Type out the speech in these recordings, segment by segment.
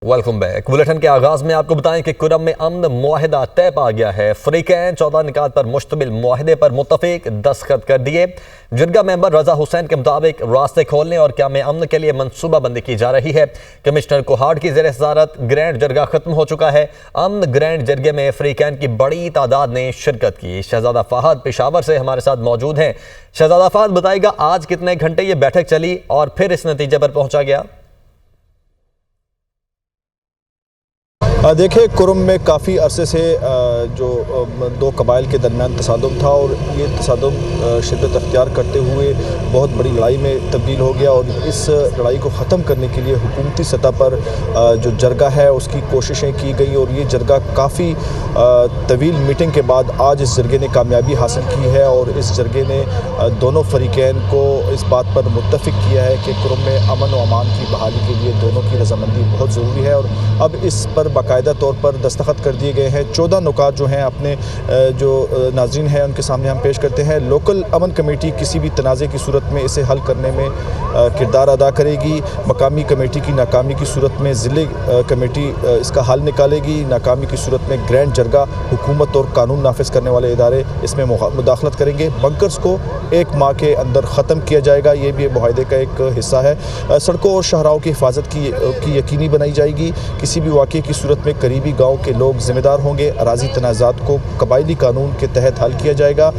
Welcome back. Bulletin کے آغاز میں آپ کو بتائیں کہ کرم میں امن معاہدہ طے پا گیا ہے۔ فریقین 14 نکات پر مشتمل معاہدے پر متفق دستخط کر دیے۔ جرگہ ممبر رضا حسین کے مطابق راستے کھولنے اور قیام امن کے لیے منصوبہ بندی کی جا رہی ہے۔ کمشنر کوہاٹ کی زیر صدارت گرینڈ جرگہ ختم ہو چکا ہے۔ امن گرینڈ جرگے میں فریقین کی بڑی تعداد نے شرکت کی۔ شہزادہ فہد پشاور سے ہمارے ساتھ موجود ہیں۔ شہزادہ فہد بتائے گا آج کتنے گھنٹے یہ بیٹھک چلی اور پھر اس نتیجے پر پہنچا گیا؟ دیکھیں، کرم میں کافی عرصے سے جو دو قبائل کے درمیان تصادم تھا اور یہ تصادم شدت اختیار کرتے ہوئے بہت بڑی لڑائی میں تبدیل ہو گیا، اور اس لڑائی کو ختم کرنے کے لیے حکومتی سطح پر جو جرگہ ہے اس کی کوششیں کی گئی، اور یہ جرگہ کافی طویل میٹنگ کے بعد آج اس جرگے نے کامیابی حاصل کی ہے، اور اس جرگے نے دونوں فریقین کو اس بات پر متفق کیا ہے کہ کرم میں امن و امان کی بحالی کے لیے دونوں کی رضامندی بہت ضروری ہے، اور اب اس پر باقاعدہ طور پر دستخط کر دیے گئے ہیں۔ 14 نکات جو ہیں اپنے جو ناظرین ہیں ان کے سامنے ہم پیش کرتے ہیں۔ لوکل امن کمیٹی کسی بھی تنازع کی صورت میں اسے حل کرنے میں کردار ادا کرے گی۔ مقامی کمیٹی کی ناکامی کی صورت میں ضلعی کمیٹی اس کا حل نکالے گی۔ ناکامی کی صورت میں گرینڈ جرگہ، حکومت اور قانون نافذ کرنے والے ادارے اس میں مداخلت کریں گے۔ بنکرز کو 1 ماہ کے اندر ختم کیا جائے گا، یہ بھی معاہدے کا ایک حصہ ہے۔ سڑکوں اور شاہراہوں کی حفاظت کی یقینی بنائی جائے گی۔ کسی بھی واقعے کی صورت میں قریبی گاؤں کے لوگ ذمہ دار ہوں گے۔ اراضی تنازعات کو قبائلی قانون کے تحت حل کیا جائے گا۔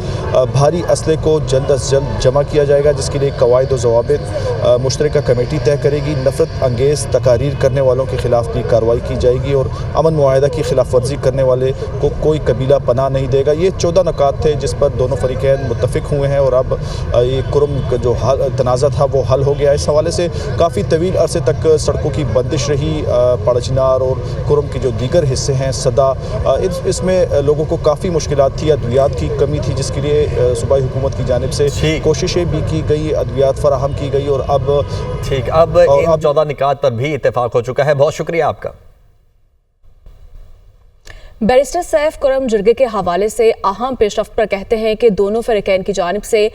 بھاری اسلحے کو جلد از جلد جمع کیا جائے گا، جس کے لیے قواعد و ضوابط مشترکہ کمیٹی طے کرے گی۔ نفرت انگیز تقاریر کرنے والوں کے خلاف بھی کارروائی کی جائے گی، اور امن معاہدہ کی خلاف ورزی کرنے والے کو کوئی قبیلہ پناہ نہیں دے گا۔ یہ 14 نکات تھے جس پر دونوں فریقین متفق ہوئے ہیں، اور اب یہ کرم کا جو تنازع تھا وہ حل ہو گیا۔ اس حوالے سے کافی طویل عرصے تک سڑکوں کی بندش رہی۔ پاڑا-چنار اور کرم کے جو دیگر حصے ہیں صدا، اس میں لوگوں کو کافی مشکلات تھی۔ ادویات کی کمی تھی، جس کے لیے صوبائی حکومت کی جانب سے کوششیں بھی کی گئی، ادویات فراہم کی گئی، اور اب ان 14 نکات پر بھی اتفاق ہو چکا ہے۔ بہت شکریہ آپ کا۔ بیرسٹر سیف کرم جرگے کے حوالے سے اہم پیش رفت پر کہتے ہیں کہ دونوں فریقین کی جانب سے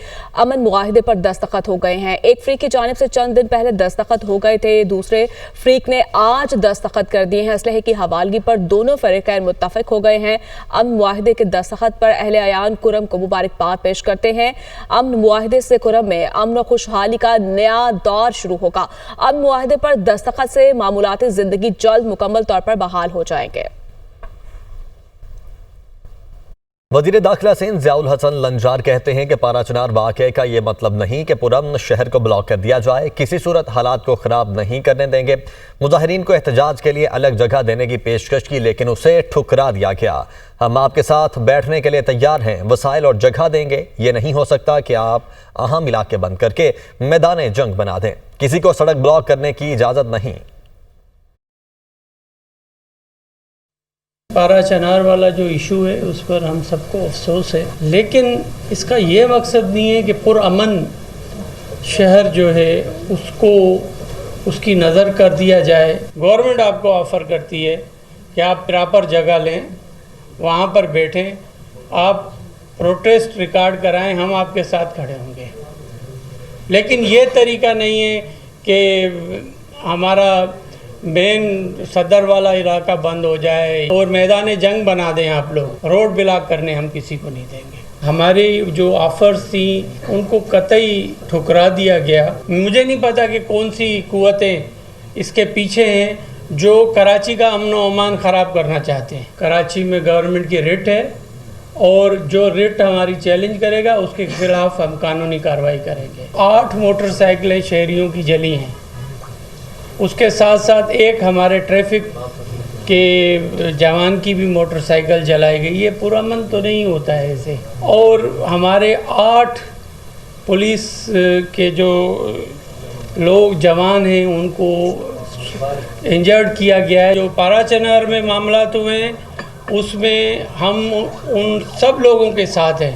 امن معاہدے پر دستخط ہو گئے ہیں۔ ایک فریق کی جانب سے چند دن پہلے دستخط ہو گئے تھے، دوسرے فریق نے آج دستخط کر دیے ہیں۔ اسلحے کی حوالگی پر دونوں فریقین متفق ہو گئے ہیں۔ امن معاہدے کے دستخط پر اہل عیان کرم کو مبارکباد پیش کرتے ہیں۔ امن معاہدے سے کرم میں امن و خوشحالی کا نیا دور شروع ہوگا۔ امن معاہدے پر دستخط سے معمولاتی زندگی جلد مکمل طور پر بحال ہو جائیں گے۔ وزیر داخلہ سندھ ضیاء الحسن لنجار کہتے ہیں کہ پاڑا-چنار واقعے کا یہ مطلب نہیں کہ پرامن شہر کو بلاک کر دیا جائے، کسی صورت حالات کو خراب نہیں کرنے دیں گے۔ مظاہرین کو احتجاج کے لیے الگ جگہ دینے کی پیشکش کی، لیکن اسے ٹھکرا دیا گیا۔ ہم آپ کے ساتھ بیٹھنے کے لیے تیار ہیں، وسائل اور جگہ دیں گے۔ یہ نہیں ہو سکتا کہ آپ اہم علاقے بند کر کے میدان جنگ بنا دیں۔ کسی کو سڑک بلاک کرنے کی اجازت نہیں۔ پاڑا-چنار والا جو ایشو ہے اس پر ہم سب کو افسوس ہے، لیکن اس کا یہ مقصد نہیں ہے کہ پرامن شہر جو ہے اس کی نظر کر دیا جائے۔ گورنمنٹ آپ کو آفر کرتی ہے کہ آپ پراپر جگہ لیں، وہاں پر بیٹھیں، آپ پروٹیسٹ ریکارڈ کرائیں، ہم آپ کے ساتھ کھڑے ہوں گے۔ لیکن یہ طریقہ نہیں ہے کہ ہمارا مین صدر والا علاقہ بند ہو جائے اور میدان جنگ بنا دیں آپ لوگ۔ روڈ بلاک کرنے ہم کسی کو نہیں دیں گے۔ ہماری جو آفرز تھیں ان کو قطعی ٹھکرا دیا گیا۔ مجھے نہیں پتا کہ کون سی قوتیں اس کے پیچھے ہیں جو کراچی کا امن و امان خراب کرنا چاہتے ہیں۔ کراچی میں گورنمنٹ کی ریٹ ہے، اور جو ریٹ ہماری چیلنج کرے گا اس کے خلاف ہم قانونی کارروائی کریں گے۔ 8 موٹر سائیکلیں شہریوں کی جلی ہیں، اس کے ساتھ ساتھ ایک ہمارے ٹریفک کے جوان کی بھی موٹر سائیکل جلائی گئی۔ یہ پرامن تو نہیں ہوتا ہے ایسے۔ اور ہمارے 8 پولیس کے جو لوگ جوان ہیں ان کو انجرڈ کیا گیا ہے۔ جو پاڑا-چنار میں معاملات ہوئے ہیں اس میں ہم ان سب لوگوں کے ساتھ ہیں۔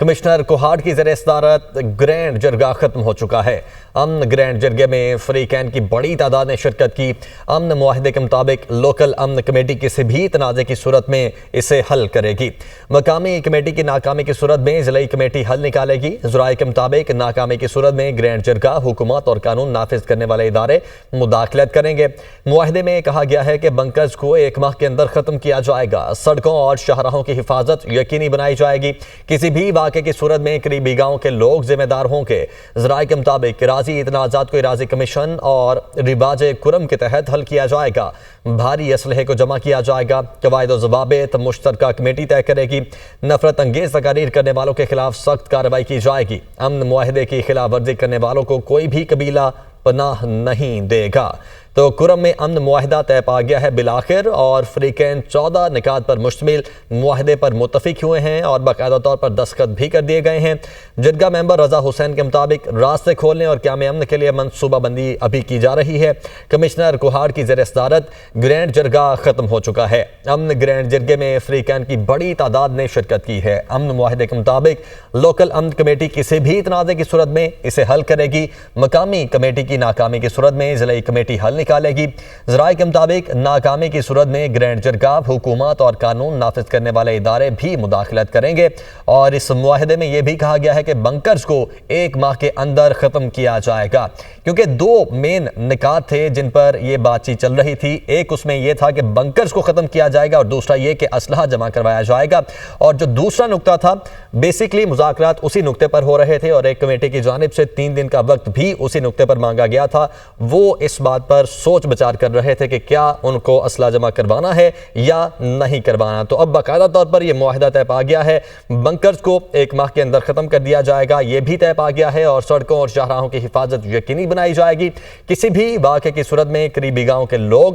کمشنر کوہاٹ کی زیر صدارت گرینڈ جرگہ ختم ہو چکا ہے۔ امن گرینڈ جرگے میں فریقین کی بڑی تعداد نے شرکت کی۔ امن معاہدے کے مطابق لوکل امن کمیٹی کسی بھی تنازع کی صورت میں اسے حل کرے گی۔ مقامی کمیٹی کی ناکامی کی صورت میں ضلعی کمیٹی حل نکالے گی۔ ذرائع کے مطابق ناکامی کی صورت میں گرینڈ جرگہ حکومت اور قانون نافذ کرنے والے ادارے مداخلت کریں گے۔ معاہدے میں کہا گیا ہے کہ بنکرز کو 1 ماہ کے اندر ختم کیا جائے گا۔ سڑکوں اور شاہراہوں کی حفاظت یقینی بنائی جائے گی۔ کسی بھی واقعے کی صورت میں قریبی گاؤں کے لوگ ذمہ دار ہوں گے۔ ذرائع کے مطابق اراضی تنازعات کو اراضی کمیشن اور رواج کرم کے تحت حل کیا جائے گا۔ بھاری اسلحے کو جمع کیا جائے گا۔ قواعد و ضوابط مشترکہ کمیٹی طے کرے گی۔ نفرت انگیز تقاریر کرنے والوں کے خلاف سخت کارروائی کی جائے گی۔ امن معاہدے کی خلاف ورزی کرنے والوں کو کوئی بھی قبیلہ پناہ نہیں دے گا۔ تو کرم میں امن معاہدہ طے پا گیا ہے بالآخر، اور فریقین 14 نکات پر مشتمل معاہدے پر متفق ہوئے ہیں اور باقاعدہ طور پر دستخط بھی کر دیے گئے ہیں۔ جرگہ ممبر رضا حسین کے مطابق راستے کھولنے اور قیام امن کے لیے منصوبہ بندی ابھی کی جا رہی ہے۔ کمشنر کوہاٹ کی زیر صدارت گرینڈ جرگہ ختم ہو چکا ہے۔ امن گرینڈ جرگے میں فریقین کی بڑی تعداد نے شرکت کی ہے۔ امن معاہدے کے مطابق لوکل امن کمیٹی کسی بھی تنازع کی صورت میں اسے حل کرے گی۔ مقامی کمیٹی کی ناکامی کی صورت میں ضلعی کمیٹی حل نکالے گی۔ ذرائع کے مطابق ناکامی کی صورت میں گرینڈ جرگہ حکومت اور قانون نافذ کرنے والے ادارے بھی مداخلت کریں گے، اور اس معاہدے میں یہ بھی کہا گیا ہے کہ بنکرز کو 1 ماہ کے اندر ختم کیا جائے گا، کیونکہ 2 مین نکات تھے جن پر یہ بات چیت چل رہی تھی۔ ایک اس میں یہ تھا کہ بنکرز کو ختم کیا جائے گا، اور دوسرا یہ کہ اسلحہ جمع کروایا جائے گا۔ اور جو دوسرا نقطہ تھا، بیسیکلی مذاکرات اسی نقطے پر ہو رہے تھے، اور ایک کمیٹی کی جانب سے 3 دن کا وقت بھی اسی نقطے پر مانگا گیا تھا۔ وہ اس بات پر سوچ بچار کر رہے تھے کہ کیا ان کو اسلحہ جمع کروانا ہے یا نہیں کروانا۔ تو اب باقاعدہ طور پر یہ معاہدہ طے پا گیا ہے، بنکرز کو 1 ماہ کے اندر ختم کر دیا جائے گا، یہ بھی طے پا گیا ہے، اور سڑکوں اور شاہراہوں کی حفاظت یقینی بنائی جائے گی۔ کسی بھی واقعے کی صورت میں قریبی گاؤں کے لوگ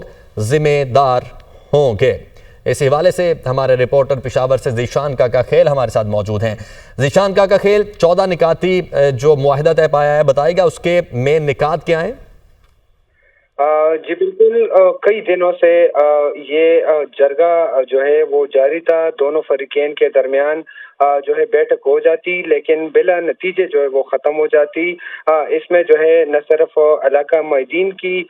ذمہ دار ہوں گے۔ اس حوالے سے ہمارے رپورٹر پشاور سے ذیشان کاکا خیل ہمارے ساتھ موجود ہیں۔ ذیشان کاکا خیل، 14 نکاتی جو معاہدہ طے پایا ہے، بتائے گا اس کے مین نکات کیا ہیں؟ جی بالکل، کئی دنوں سے یہ جرگہ جو ہے وہ جاری تھا۔ دونوں فریقین کے درمیان جو ہے بیٹھک ہو جاتی، لیکن بلا نتیجے جو ہے وہ ختم ہو جاتی۔ اس میں جو ہے نہ صرف علاقہ معاہدین کی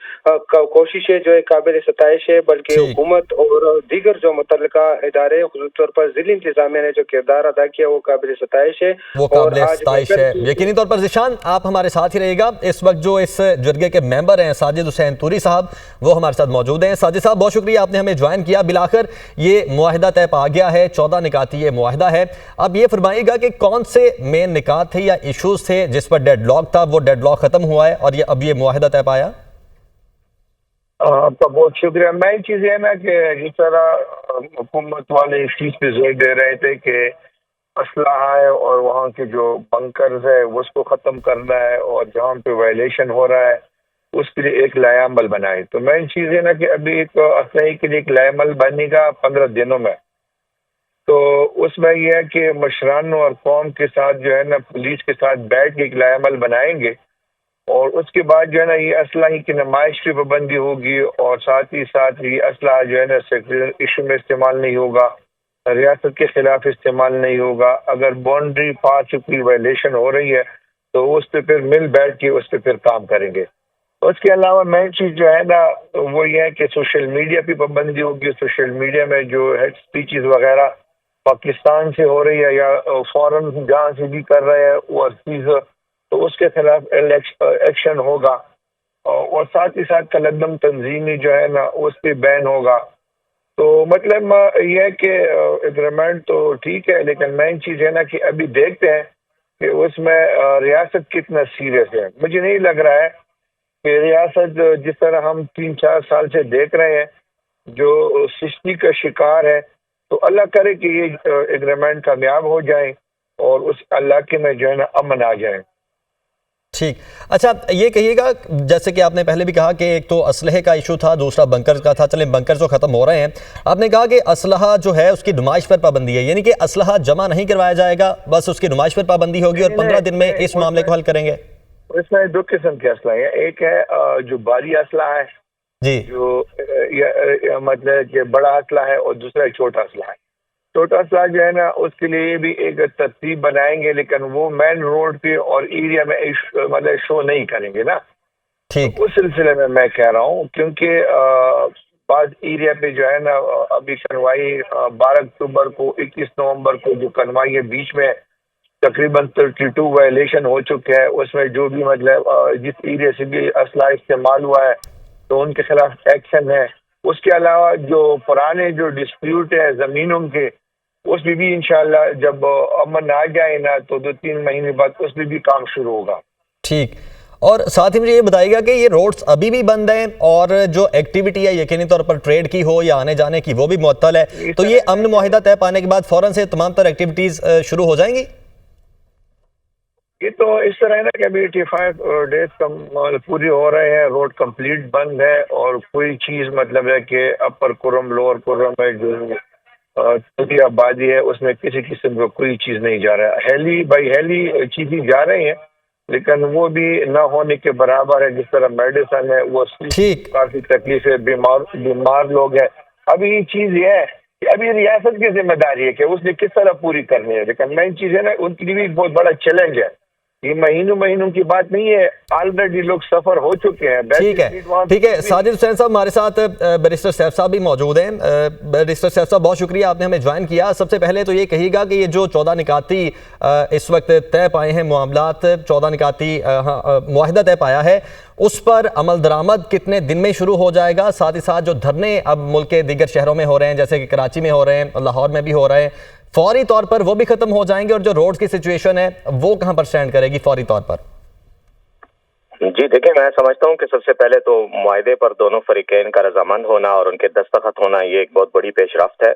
کوششیں جو ہے قابل ستائش ہے، بلکہ حکومت اور دیگر جو متعلقہ ادارے، خصوص طور پر ضلعی انتظامیہ نے جو کردار ادا کیا وہ قابل ستائش ہے۔ وہ قابل ستائش ہے یقینی طور پر۔ ذیشان، آپ ہمارے ساتھ ہی رہے گا۔ اس وقت جو اس جرگے کے ممبر ہیں ساجد حسین توری صاحب، وہ ہمارے ساتھ موجود ہیں۔ ساجد صاحب، بہت شکریہ، آپ نے ہمیں جوائن کیا۔ بالآخر یہ معاہدہ طے پا گیا ہے، 14 نکاتی یہ معاہدہ ہے۔ اب یہ فرمائیے گا کہ کون سے مین نکات تھے یا ایشوز تھے جس پر ڈیڈ لاک تھا، وہ ڈیڈ لاک ختم ہوا ہے اور اب یہ معاہدہ طے پایا؟ آپ کا بہت شکریہ۔ مین چیز یہ نا کہ جس طرح حکومت والے اس چیز پہ زور دے رہے تھے کہ اسلحہ ہے اور وہاں کے جو بنکرز ہے اس کو ختم کرنا ہے، اور جہاں پہ وائلیشن ہو رہا ہے اس کے لیے ایک لائحہ عمل بنائے۔ تو مین چیز ہے نا کہ ابھی ایک اسلحے کے لیے ایک لائحہ عمل بنے گا 15 دنوں میں۔ تو اس میں یہ ہے کہ مشران اور قوم کے ساتھ جو ہے نا پولیس کے ساتھ بیٹھ کے ایک لائحہ عمل بنائیں گے، اور اس کے بعد جو ہے نا یہ اسلحہ کی نمائش کی پابندی ہوگی، اور ساتھ ہی یہ اسلحہ جو ہے نا سیکولر ایشو میں استعمال نہیں ہوگا، ریاست کے خلاف استعمال نہیں ہوگا۔ اگر باؤنڈری پار سے کوئی وائلیشن ہو رہی ہے تو اس پہ پھر مل بیٹھ کے اس پہ پھر کام کریں گے۔ اس کے علاوہ مین چیز جو ہے نا وہ یہ ہے کہ سوشل میڈیا پہ پابندی ہوگی۔ سوشل میڈیا میں جو ہیٹ اسپیچز وغیرہ پاکستان سے ہو رہی ہے یا فورن جہاں سے بھی کر رہے ہیں وہ چیز، تو اس کے خلاف ایکشن ہوگا، اور ساتھ ہی ساتھ تلدم تنظیمی جو ہے نا اس پہ بین ہوگا۔ تو مطلب یہ ہے کہ اگریمنٹ تو ٹھیک ہے، لیکن مین چیز ہے نا کہ ابھی دیکھتے ہیں کہ اس میں ریاست کتنا سیریس ہے۔ مجھے نہیں لگ رہا ہے کہ ریاست جس طرح ہم 3-4 سال سے دیکھ رہے ہیں جو سستی کا شکار ہے، تو اللہ کرے کہ یہ اگریمنٹ کامیاب ہو جائیں اور اس علاقے میں جو ہے نا امن آ جائیں۔ ٹھیک، اچھا یہ کہیے گا، جیسے کہ آپ نے پہلے بھی کہا کہ ایک تو اسلحے کا ایشو تھا، دوسرا بنکرز کا تھا۔ چلیں بنکرز تو ختم ہو رہے ہیں، آپ نے کہا کہ اسلحہ جو ہے اس کی نمائش پر پابندی ہے، یعنی کہ اسلحہ جمع نہیں کروایا جائے گا، بس اس کی نمائش پر پابندی ہوگی اور 15 دن میں اس معاملے کو حل کریں گے؟ اس میں 2 قسم کے اسلحہ ہیں، ایک ہے جو بھاری اسلحہ ہے جی، جو مطلب کہ بڑا اسلحہ ہے، اور دوسرا چھوٹا اسلحہ ہے۔ چھوٹا سا جو ہے نا اس کے لیے بھی ایک ترتیب بنائیں گے، لیکن وہ مین روڈ پہ اور ایریا میں مطلب شو نہیں کریں گے نا. ٹھیک. اس سلسلے میں کہہ رہا ہوں، کیونکہ بعض ایریا پہ جو ہے نا ابھی کنوائی 12 اکتوبر کو 21 نومبر کو جو کنوائی ہے بیچ میں تقریباً 32 وائلیشن ہو چکے ہیں. اس میں جو بھی مطلب جس ایریا سے بھی اسلحہ استعمال ہوا ہے تو ان کے خلاف ایکشن ہے. اس کے علاوہ جو پرانے جو ڈسپیوٹ ہے زمینوں کے، اس میں بھی انشاءاللہ جب امن آ جائے نا تو 2-3 مہینے بعد اس میں بھی کام شروع ہوگا. ٹھیک. اور ساتھ ہی مجھے یہ بتائیے گا کہ یہ روڈز ابھی بھی بند ہیں اور جو ایکٹیویٹی ہے یقینی طور پر ٹریڈ کی ہو یا آنے جانے کی وہ بھی معطل ہے، تو یہ امن معاہدہ طے پانے کے بعد فوراً سے تمام تر ایکٹیویٹیز شروع ہو جائیں گی؟ یہ تو اس طرح ہے نا کہ ابھی 85 ڈیز پوری ہو رہے ہیں، روڈ کمپلیٹ بند ہے اور کوئی چیز مطلب ہے کہ اپر کرم لوور کرم میں جو چھوٹی آبادی ہے اس میں کسی قسم کا کوئی چیز نہیں جا رہا ہے. ہیلی بائی ہیلی چیزیں جا رہی ہیں لیکن وہ بھی نہ ہونے کے برابر ہے. جس طرح میڈیسن ہے وہ کافی تکلیف ہے، بیمار لوگ ہیں. ابھی یہ چیز یہ ہے کہ ابھی ریاست کی ذمہ داری ہے کہ اس نے کس طرح پوری کرنی ہے، لیکن مین چیز ہے نا ان کے لیے بھی بہت بڑا چیلنج ہے. یہ مہینوں کی بات نہیں ہے، آلریڈی لوگ سفر ہو چکے ہیں. ٹھیک ہے. ساجد حسین صاحب ہمارے ساتھ بیرسٹر سیف صاحب بھی موجود ہیں. بیرسٹر سیف صاحب بہت شکریہ آپ نے ہمیں جوائن کیا. سب سے پہلے تو یہ کہیے گا کہ یہ جو 14 نکاتی اس وقت طے پائے ہیں معاملات، 14 نکاتی معاہدہ طے پایا ہے، اس پر عمل درآمد کتنے دن میں شروع ہو جائے گا؟ ساتھ ہی ساتھ جو دھرنے اب ملک کے دیگر شہروں میں ہو رہے ہیں جیسے کہ کراچی میں ہو رہے ہیں، لاہور میں بھی ہو رہے ہیں، فوری طور پر وہ بھی ختم ہو جائیں گے؟ اور جو روڈز کی سچویشن ہے وہ کہاں پر سٹینڈ کرے گی فوری طور پر؟ جی دیکھیں، میں سمجھتا ہوں کہ سب سے پہلے تو معاہدے پر دونوں فریقین کا رضامند ہونا اور ان کے دستخط ہونا یہ ایک بہت بڑی پیش رفت ہے،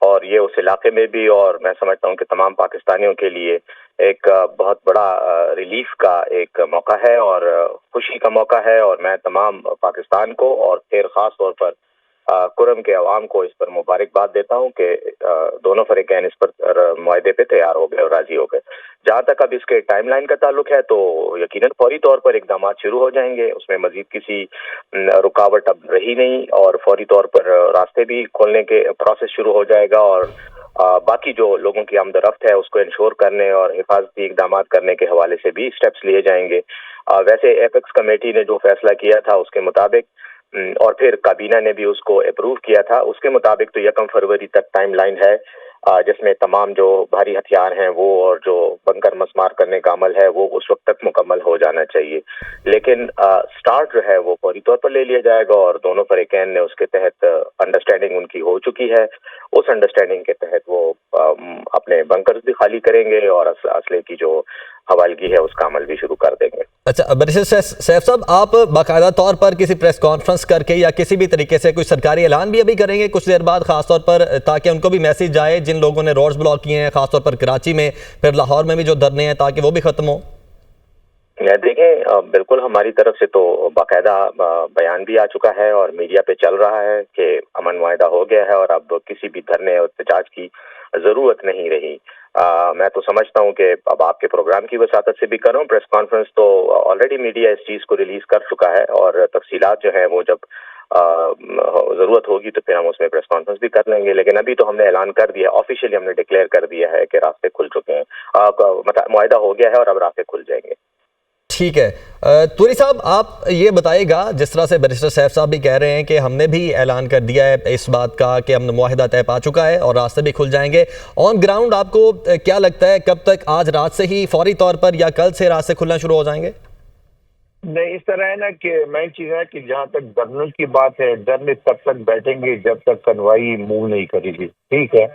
اور یہ اس علاقے میں بھی اور میں سمجھتا ہوں کہ تمام پاکستانیوں کے لیے ایک بہت بڑا ریلیف کا ایک موقع ہے اور خوشی کا موقع ہے. اور میں تمام پاکستان کو اور پھر خاص طور پر کرم کے عوام کو اس پر مبارکباد دیتا ہوں کہ دونوں فریقین اس پر معاہدے پہ تیار ہو گئے اور راضی ہو گئے. جہاں تک اب اس کے ٹائم لائن کا تعلق ہے تو یقیناً فوری طور پر اقدامات شروع ہو جائیں گے. اس میں مزید کسی رکاوٹ اب رہی نہیں اور فوری طور پر راستے بھی کھولنے کے پروسیس شروع ہو جائے گا، اور باقی جو لوگوں کی آمد و رفت ہے اس کو انشور کرنے اور حفاظتی اقدامات کرنے کے حوالے سے بھی اسٹیپس لیے جائیں گے. ویسے ایپیکس کمیٹی نے جو فیصلہ کیا تھا اس کے مطابق اور پھر کابینہ نے بھی اس کو اپروو کیا تھا، اس کے مطابق تو 1 فروری تک ٹائم لائن ہے جس میں تمام جو بھاری ہتھیار ہیں وہ اور جو بنکر مسمار کرنے کا عمل ہے وہ اس وقت تک مکمل ہو جانا چاہیے. لیکن سٹارٹ جو ہے وہ فوری طور پر لے لیا جائے گا اور دونوں فریقین نے اس کے تحت انڈرسٹینڈنگ ان کی ہو چکی ہے. اس انڈرسٹینڈنگ کے تحت وہ اپنے بنکرز بھی خالی کریں گے اور اسلحے کی جو حوالگی ہے اس کا عمل بھی شروع کر دیں گے. اچھا بیرسٹر سیف صاحب، آپ باقاعدہ طور پر کسی پریس کانفرنس کر کے یا کسی بھی طریقے سے کوئی سرکاری اعلان بھی ابھی کریں گے کچھ دیر بعد، خاص طور پر تاکہ ان کو بھی میسیج جائے جن لوگوں نے روڈز بلاک کیے ہیں خاص طور پر کراچی میں، پھر لاہور میں بھی جو دھرنے ہیں، تاکہ وہ بھی ختم ہو؟ دیکھیں، بالکل ہماری طرف سے تو باقاعدہ بیان بھی آ چکا ہے اور میڈیا پہ چل رہا ہے کہ امن معاہدہ ہو گیا ہے اور اب کسی بھی دھرنے اور احتجاج کی ضرورت نہیں رہی. میں تو سمجھتا ہوں کہ اب آپ کے پروگرام کی وساطت سے بھی کروں، پریس کانفرنس تو آلریڈی میڈیا اس چیز کو ریلیز کر چکا ہے اور تفصیلات جو ہیں وہ جب ضرورت ہوگی تو پھر ہم اس میں پریس کانفرنس بھی کر لیں گے. لیکن ابھی تو ہم نے اعلان کر دیا، آفیشیلی ہم نے ڈکلیئر کر دیا ہے کہ راستے کھل چکے ہیں، معاہدہ ہو گیا ہے اور اب راستے کھل جائیں گے. ٹھیک ہے. توری صاحب آپ یہ بتائیے گا، جس طرح سے بیرسٹر سیف صاحب بھی کہہ رہے ہیں کہ ہم نے بھی اعلان کر دیا ہے اس بات کا کہ ہم معاہدہ طے پا چکا ہے اور راستے بھی کھل جائیں گے، آن گراؤنڈ آپ کو کیا لگتا ہے کب تک، آج رات سے ہی فوری طور پر یا کل سے راستے کھلنا شروع ہو جائیں گے؟ نہیں، اس طرح ہے نا کہ مین چیز ہے کہ جہاں تک دھرنوں کی بات ہے، دھرنے تب تک بیٹھیں گے جب تک کنوائی موو نہیں کرے گی. ٹھیک ہے،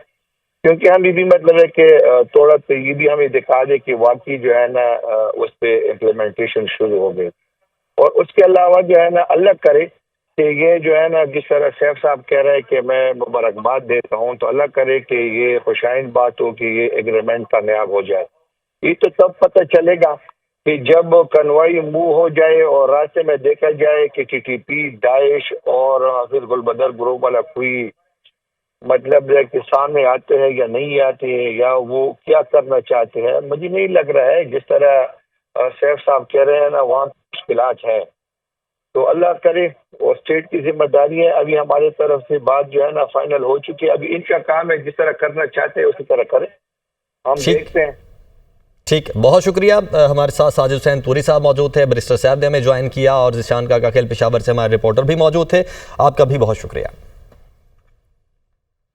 کیونکہ ہم بھی مطلب ہے کہ تھوڑا تو یہ بھی ہمیں دکھا دے کہ واقعی جو ہے نا اس پہ امپلیمنٹیشن شروع ہو گئی. اور اس کے علاوہ جو ہے نا اللہ کرے کہ یہ جو ہے نا جس طرح سیف صاحب کہہ رہے ہیں کہ میں مبارکباد دیتا ہوں، تو اللہ کرے کہ یہ خوشائند بات ہو کہ یہ ایگریمنٹ کامیاب ہو جائے. یہ تو تب پتہ چلے گا کہ جب کنوائی موو ہو جائے اور راستے میں دیکھا جائے کہ TTP، داعش اور حافظ گلبدر گروپ والا کوئی مطلب ہے کہ سامنے آتے ہیں یا نہیں آتے ہیں یا وہ کیا کرنا چاہتے ہیں. مجھے نہیں لگ رہا ہے جس طرح سیف صاحب کہہ رہے ہیں نا وہاں مشکلات ہیں. تو اللہ کرے، اور اسٹیٹ کی ذمہ داری ہے. ابھی ہمارے طرف سے بات جو ہے نا فائنل ہو چکی ہے. ابھی ان کا کام ہے، جس طرح کرنا چاہتے ہیں اسی طرح کریں، ہم دیکھتے ہیں. ٹھیک، بہت شکریہ. ہمارے ساتھ ساجد حسین توری صاحب موجود تھے، بیرسٹر صاحب نے ہمیں جوائن کیا، اور ذیشان کاکا کھیل پشاور سے ہمارے رپورٹر بھی موجود تھے. آپ کا بھی بہت شکریہ.